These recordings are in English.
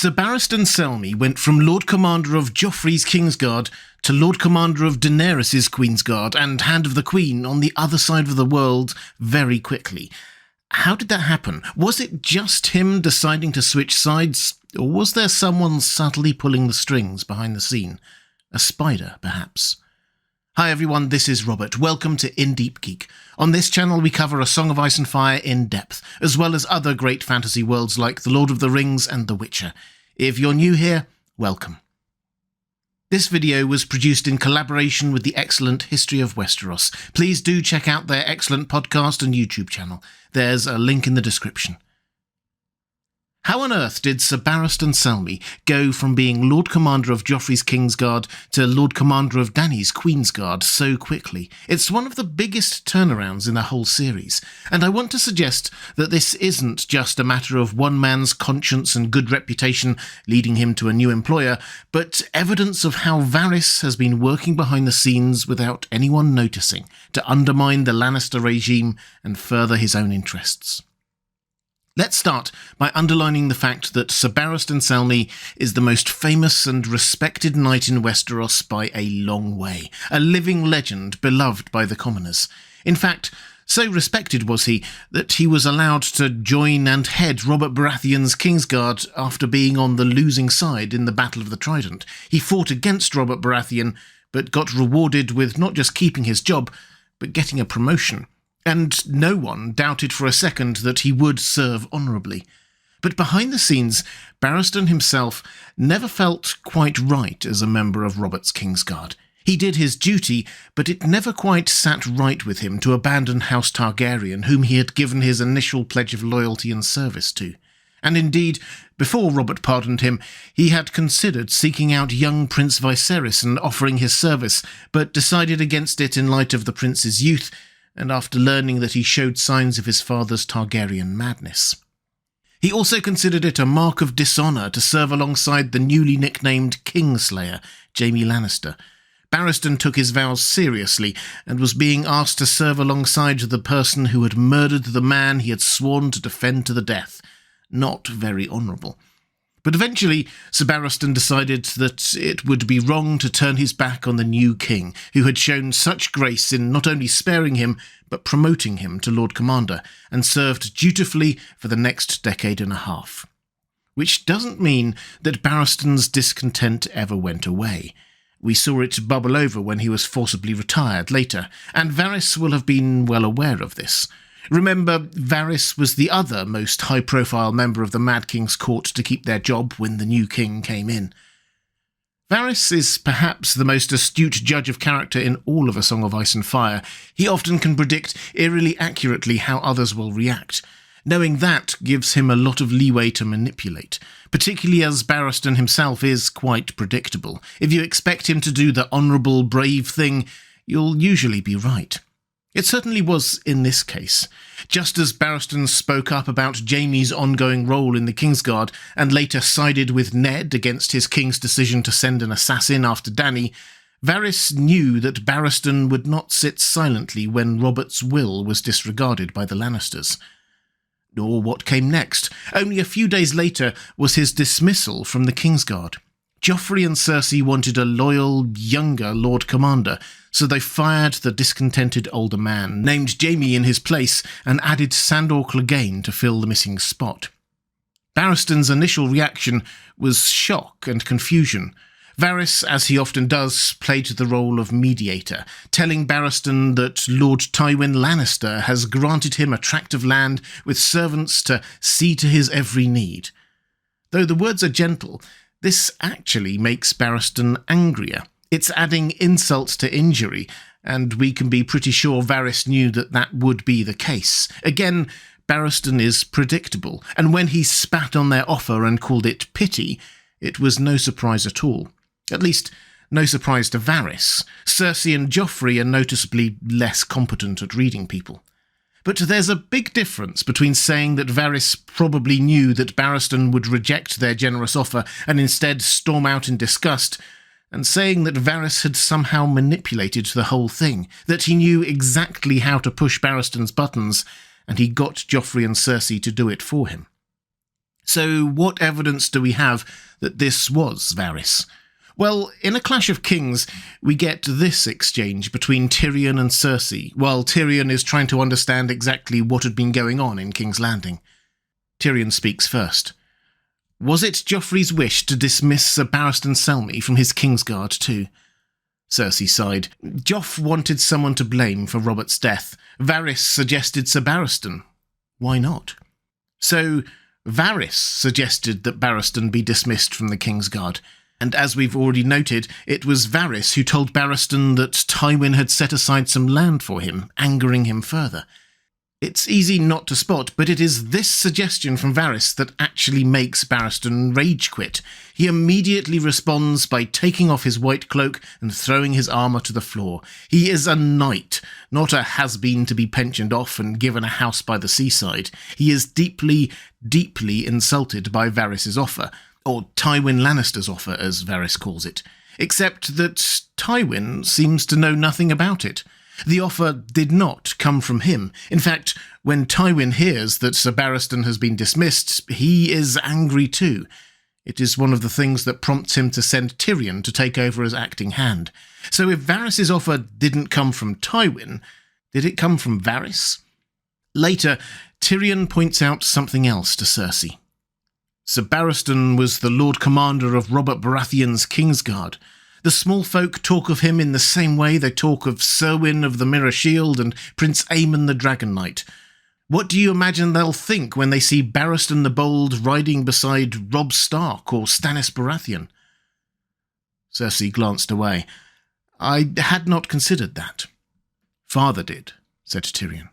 Ser Barristan Selmy went from Lord Commander of Joffrey's Kingsguard to Lord Commander of Daenerys' Queensguard and Hand of the Queen on the other side of the world very quickly. How did that happen? Was it just him deciding to switch sides, or was there someone subtly pulling the strings behind the scene? A spider, perhaps? Hi everyone, this is Robert. Welcome to In Deep Geek. On this channel we cover A Song of Ice and Fire in depth, as well as other great fantasy worlds like The Lord of the Rings and The Witcher. If you're new here, welcome. This video was produced in collaboration with the excellent History of Westeros. Please do check out their excellent podcast and YouTube channel. There's a link in the description. How on earth did Ser Barristan Selmy go from being Lord Commander of Joffrey's Kingsguard to Lord Commander of Dany's Queensguard so quickly? It's one of the biggest turnarounds in the whole series, and I want to suggest that this isn't just a matter of one man's conscience and good reputation leading him to a new employer, but evidence of how Varys has been working behind the scenes without anyone noticing to undermine the Lannister regime and further his own interests. Let's start by underlining the fact that Ser Barristan Selmy is the most famous and respected knight in Westeros by a long way, a living legend beloved by the commoners. In fact, so respected was he that he was allowed to join and head Robert Baratheon's Kingsguard after being on the losing side in the Battle of the Trident. He fought against Robert Baratheon, but got rewarded with not just keeping his job, but getting a promotion. And no one doubted for a second that he would serve honourably. But behind the scenes, Barristan himself never felt quite right as a member of Robert's Kingsguard. He did his duty, but it never quite sat right with him to abandon House Targaryen, whom he had given his initial pledge of loyalty and service to. And indeed, before Robert pardoned him, he had considered seeking out young Prince Viserys and offering his service, but decided against it in light of the prince's youth, and after learning that he showed signs of his father's Targaryen madness. He also considered it a mark of dishonour to serve alongside the newly nicknamed Kingslayer, Jaime Lannister. Barristan took his vows seriously, and was being asked to serve alongside the person who had murdered the man he had sworn to defend to the death. Not very honourable. But eventually, Ser Barristan decided that it would be wrong to turn his back on the new king, who had shown such grace in not only sparing him, but promoting him to Lord Commander, and served dutifully for the next decade and a half. Which doesn't mean that Barristan's discontent ever went away. We saw it bubble over when he was forcibly retired later, and Varys will have been well aware of this. Remember, Varys was the other most high-profile member of the Mad King's court to keep their job when the new king came in. Varys is perhaps the most astute judge of character in all of A Song of Ice and Fire. He often can predict eerily accurately how others will react. Knowing that gives him a lot of leeway to manipulate, particularly as Barristan himself is quite predictable. If you expect him to do the honourable, brave thing, you'll usually be right. It certainly was in this case. Just as Barristan spoke up about Jaime's ongoing role in the Kingsguard and later sided with Ned against his king's decision to send an assassin after Dany, Varys knew that Barristan would not sit silently when Robert's will was disregarded by the Lannisters. Nor what came next. Only a few days later was his dismissal from the Kingsguard. Joffrey and Cersei wanted a loyal, younger Lord Commander, so they fired the discontented older man, named Jaime in his place, and added Sandor Clegane to fill the missing spot. Barristan's initial reaction was shock and confusion. Varys, as he often does, played the role of mediator, telling Barristan that Lord Tywin Lannister has granted him a tract of land with servants to see to his every need. Though the words are gentle, this actually makes Barristan angrier. It's adding insult to injury, and we can be pretty sure Varys knew that that would be the case. Again, Barristan is predictable, and when he spat on their offer and called it pity, it was no surprise at all. At least, no surprise to Varys. Cersei and Joffrey are noticeably less competent at reading people. But there's a big difference between saying that Varys probably knew that Barristan would reject their generous offer and instead storm out in disgust, and saying that Varys had somehow manipulated the whole thing, that he knew exactly how to push Barristan's buttons, and he got Joffrey and Cersei to do it for him. So what evidence do we have that this was Varys? Well, in A Clash of Kings, we get this exchange between Tyrion and Cersei, while Tyrion is trying to understand exactly what had been going on in King's Landing. Tyrion speaks first. Was it Joffrey's wish to dismiss Ser Barristan Selmy from his Kingsguard too? Cersei sighed. Joff wanted someone to blame for Robert's death. Varys suggested Ser Barristan. Why not? So, Varys suggested that Barristan be dismissed from the Kingsguard. And as we've already noted, it was Varys who told Barristan that Tywin had set aside some land for him, angering him further. It's easy not to spot, but it is this suggestion from Varys that actually makes Barristan rage quit. He immediately responds by taking off his white cloak and throwing his armour to the floor. He is a knight, not a has-been to be pensioned off and given a house by the seaside. He is deeply, deeply insulted by Varys' offer, or Tywin Lannister's offer, as Varys calls it, except that Tywin seems to know nothing about it. The offer did not come from him. In fact, when Tywin hears that Ser Barristan has been dismissed, he is angry too. It is one of the things that prompts him to send Tyrion to take over as acting hand. So if Varys' offer didn't come from Tywin, did it come from Varys? Later, Tyrion points out something else to Cersei. Ser Barristan was the Lord Commander of Robert Baratheon's Kingsguard. The small folk talk of him in the same way they talk of Serwyn of the Mirror Shield and Prince Aemon the Dragon Knight. What do you imagine they'll think when they see Barristan the Bold riding beside Robb Stark or Stannis Baratheon? Cersei glanced away. I had not considered that. Father did, said Tyrion.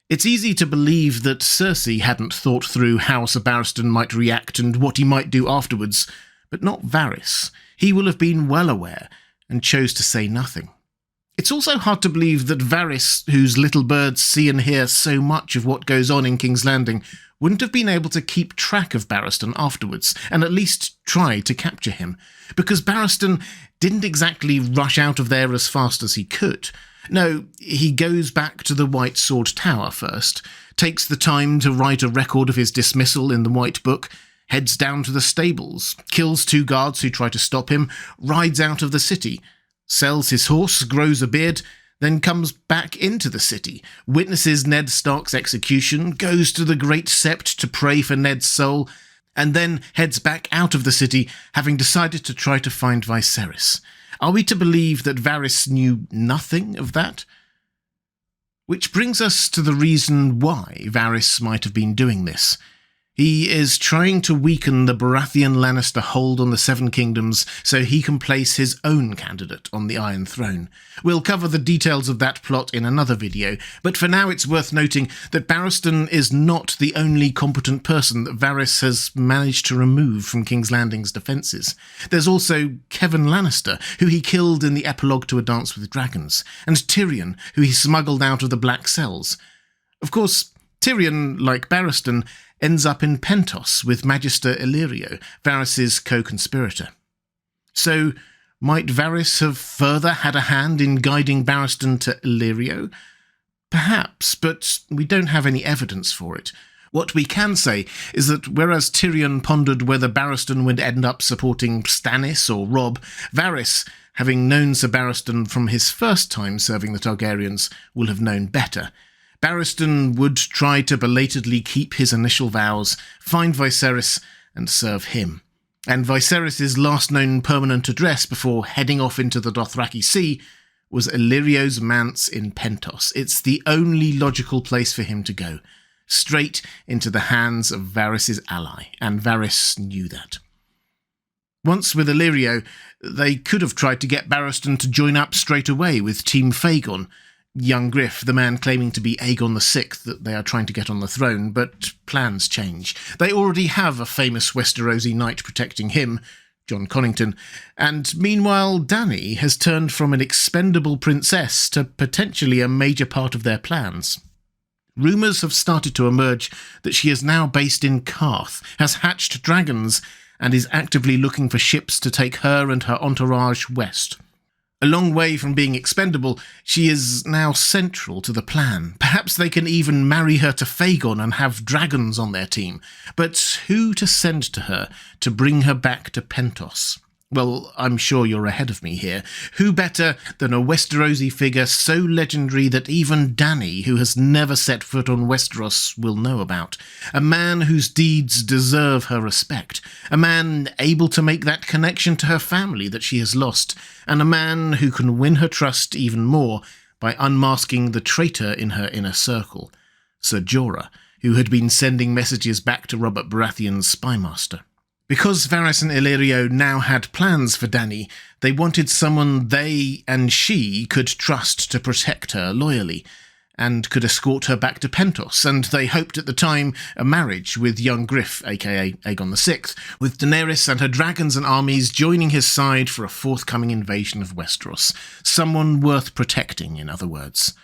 It's easy to believe that Cersei hadn't thought through how Ser Barristan might react and what he might do afterwards, but not Varys. He will have been well aware, and chose to say nothing. It's also hard to believe that Varys, whose little birds see and hear so much of what goes on in King's Landing, wouldn't have been able to keep track of Barristan afterwards, and at least try to capture him, because Barristan didn't exactly rush out of there as fast as he could. No, he goes back to the White Sword Tower first, takes the time to write a record of his dismissal in the White Book, heads down to the stables, kills 2 guards who try to stop him, rides out of the city, sells his horse, grows a beard, then comes back into the city, witnesses Ned Stark's execution, goes to the Great Sept to pray for Ned's soul, and then heads back out of the city, having decided to try to find Viserys. Are we to believe that Varys knew nothing of that? Which brings us to the reason why Varys might have been doing this. He is trying to weaken the Baratheon Lannister hold on the Seven Kingdoms so he can place his own candidate on the Iron Throne. We'll cover the details of that plot in another video, but for now it's worth noting that Barristan is not the only competent person that Varys has managed to remove from King's Landing's defences. There's also Kevan Lannister, who he killed in the epilogue to A Dance with Dragons, and Tyrion, who he smuggled out of the Black Cells. Of course, Tyrion, like Barristan, ends up in Pentos with Magister Illyrio, Varys' co-conspirator. So, might Varys have further had a hand in guiding Barristan to Illyrio? Perhaps, but we don't have any evidence for it. What we can say is that whereas Tyrion pondered whether Barristan would end up supporting Stannis or Robb, Varys, having known Ser Barristan from his first time serving the Targaryens, will have known better. Barristan would try to belatedly keep his initial vows, find Viserys, and serve him. And Viserys' last known permanent address before heading off into the Dothraki Sea was Illyrio's manse in Pentos. It's the only logical place for him to go, straight into the hands of Varys' ally, and Varys knew that. Once with Illyrio, they could have tried to get Barristan to join up straight away with Team Fagon, young Griff, the man claiming to be Aegon VI that they are trying to get on the throne, but plans change. They already have a famous Westerosi knight protecting him, Jon Connington, and meanwhile Dany has turned from an expendable princess to potentially a major part of their plans. Rumours have started to emerge that she is now based in Karth, has hatched dragons, and is actively looking for ships to take her and her entourage west. A long way from being expendable, she is now central to the plan. Perhaps they can even marry her to Phagon and have dragons on their team. But who to send to her to bring her back to Pentos? Well, I'm sure you're ahead of me here. Who better than a Westerosi figure so legendary that even Dany, who has never set foot on Westeros, will know about? A man whose deeds deserve her respect. A man able to make that connection to her family that she has lost. And a man who can win her trust even more by unmasking the traitor in her inner circle. Ser Jorah, who had been sending messages back to Robert Baratheon's spymaster. Because Varys and Illyrio now had plans for Dany, they wanted someone they and she could trust to protect her loyally, and could escort her back to Pentos, and they hoped at the time a marriage with young Griff, aka Aegon VI, with Daenerys and her dragons and armies joining his side for a forthcoming invasion of Westeros. Someone worth protecting, in other words.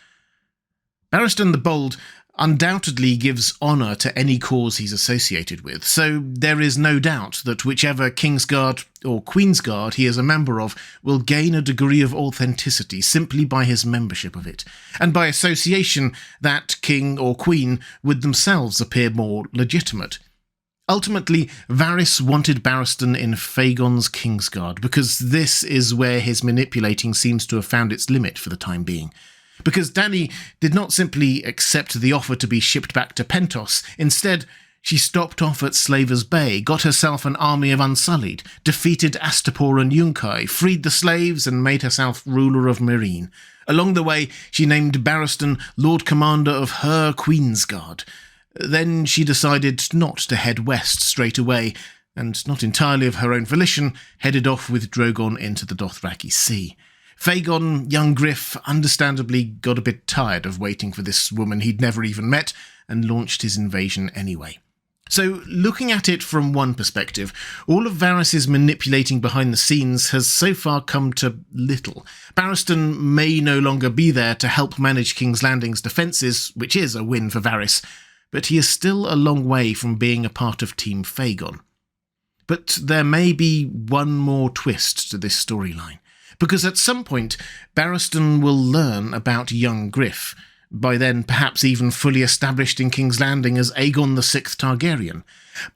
Barristan the Bold undoubtedly gives honour to any cause he's associated with, so there is no doubt that whichever Kingsguard or Queensguard he is a member of will gain a degree of authenticity simply by his membership of it, and by association that king or queen would themselves appear more legitimate. Ultimately, Varys wanted Barristan in Phagon's Kingsguard, because this is where his manipulating seems to have found its limit for the time being. Because Dany did not simply accept the offer to be shipped back to Pentos. Instead, she stopped off at Slaver's Bay, got herself an army of Unsullied, defeated Astapor and Yunkai, freed the slaves, and made herself ruler of Meereen. Along the way, she named Barristan Lord Commander of her Queensguard. Then she decided not to head west straight away, and not entirely of her own volition, headed off with Drogon into the Dothraki Sea. Phagon, young Griff, understandably got a bit tired of waiting for this woman he'd never even met, and launched his invasion anyway. So, looking at it from one perspective, all of Varys' manipulating behind the scenes has so far come to little. Barristan may no longer be there to help manage King's Landing's defences, which is a win for Varys, but he is still a long way from being a part of Team Phagon. But there may be one more twist to this storyline. Because at some point, Barristan will learn about young Griff, by then perhaps even fully established in King's Landing as Aegon VI Targaryen.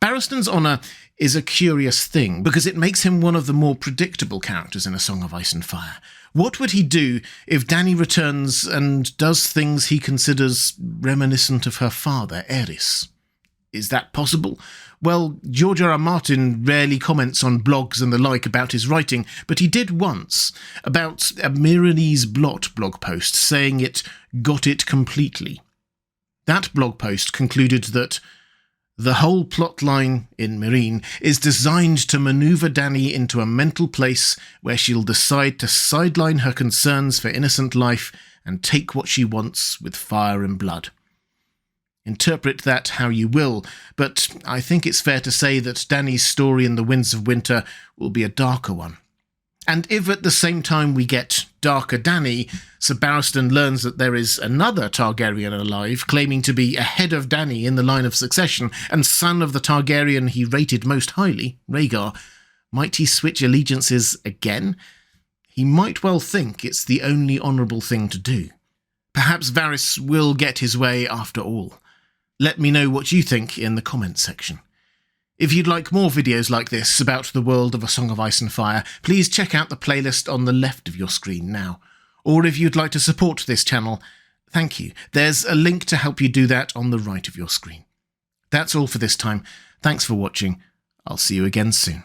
Barristan's honour is a curious thing, because it makes him one of the more predictable characters in A Song of Ice and Fire. What would he do if Dany returns and does things he considers reminiscent of her father, Aerys? Is that possible? Well, George R. R. Martin rarely comments on blogs and the like about his writing, but he did once, about a Myronese Blot blog post, saying it got it completely. That blog post concluded that the whole plotline in Meereen is designed to manoeuvre Dany into a mental place where she'll decide to sideline her concerns for innocent life and take what she wants with fire and blood. Interpret that how you will, but I think it's fair to say that Dany's story in The Winds of Winter will be a darker one. And if at the same time we get darker Dany, Ser Barristan learns that there is another Targaryen alive, claiming to be ahead of Dany in the line of succession, and son of the Targaryen he rated most highly, Rhaegar, might he switch allegiances again? He might well think it's the only honourable thing to do. Perhaps Varys will get his way after all. Let me know what you think in the comments section. If you'd like more videos like this about the world of A Song of Ice and Fire, please check out the playlist on the left of your screen now. Or if you'd like to support this channel, thank you. There's a link to help you do that on the right of your screen. That's all for this time. Thanks for watching. I'll see you again soon.